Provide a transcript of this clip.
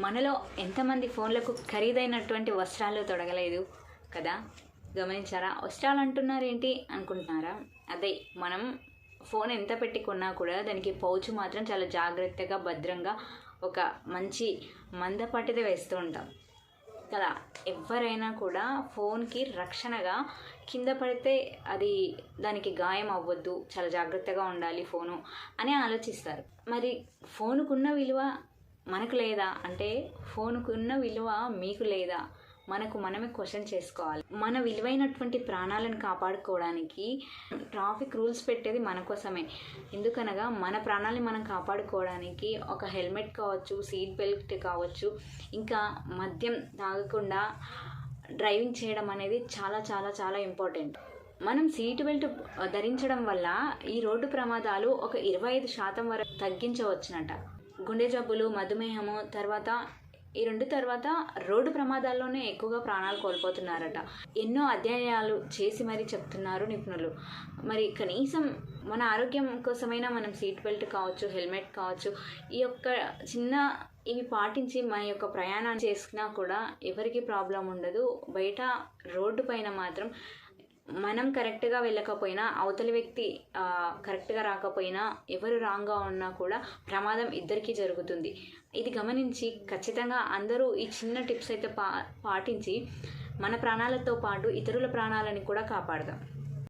మనలో ఎంతమంది ఫోన్లకు ఖరీదైనటువంటి వస్త్రాలు తొడగలేదు కదా. గమనించారా? వస్త్రాలు అంటున్నారేంటి అనుకుంటున్నారా? అదే మనం ఫోన్ ఎంత పెట్టి కొన్నా కూడా దానికి పౌచ్ మాత్రం చాలా జాగ్రత్తగా భద్రంగా ఒక మంచి మందపాటిదే వేస్తూ ఉంటాం కదా. ఎవరైనా కూడా ఫోన్కి రక్షణగా కింద పడితే అది దానికి గాయం అవ్వద్దు, చాలా జాగ్రత్తగా ఉండాలి ఫోను అని ఆలోచిస్తారు. మరి ఫోనుకున్న విలువ మనకు లేదా అంటే ఫోనుకున్న విలువ మీకు లేదా? మనకు మనమే క్వశ్చన్ చేసుకోవాలి. మన విలువైనటువంటి ప్రాణాలను కాపాడుకోవడానికి ట్రాఫిక్ రూల్స్ పెట్టేది మన కోసమే. ఎందుకనగా మన ప్రాణాలని మనం కాపాడుకోవడానికి ఒక హెల్మెట్ కావచ్చు, సీట్ బెల్ట్ కావచ్చు, ఇంకా మద్యం తాగకుండా డ్రైవింగ్ చేయడం అనేది చాలా చాలా చాలా ఇంపార్టెంట్. మనం సీట్ బెల్ట్ ధరించడం వల్ల ఈ రోడ్డు ప్రమాదాలు ఒక 25% వరకు తగ్గించవచ్చునట. గుండె జబ్బులు, మధుమేహము ఈ రెండు తర్వాత రోడ్డు ప్రమాదాల్లోనే ఎక్కువగా ప్రాణాలు కోల్పోతున్నారట. ఎన్నో అధ్యయనాలు చేసి మరీ చెప్తున్నారు నిపుణులు. మరి కనీసం మన ఆరోగ్యం కోసమైనా మనం సీట్ బెల్ట్ కావచ్చు, హెల్మెట్ కావచ్చు, ఈ యొక్క ఇవి పాటించి మన యొక్క ప్రయాణాన్ని చేసినా కూడా ఎవరికి ప్రాబ్లం ఉండదు. బయట రోడ్డు పైన మాత్రం మనం కరెక్ట్గా వెళ్ళకపోయినా, అవతలి వ్యక్తి కరెక్ట్గా రాకపోయినా, ఎవరు రాంగ్గా ఉన్నా కూడా ప్రమాదం ఇద్దరికీ జరుగుతుంది. ఇది గమనించి ఖచ్చితంగా అందరూ ఈ చిన్న టిప్స్ అయితే పాటించి మన ప్రాణాలతో పాటు ఇతరుల ప్రాణాలని కూడా కాపాడదాం.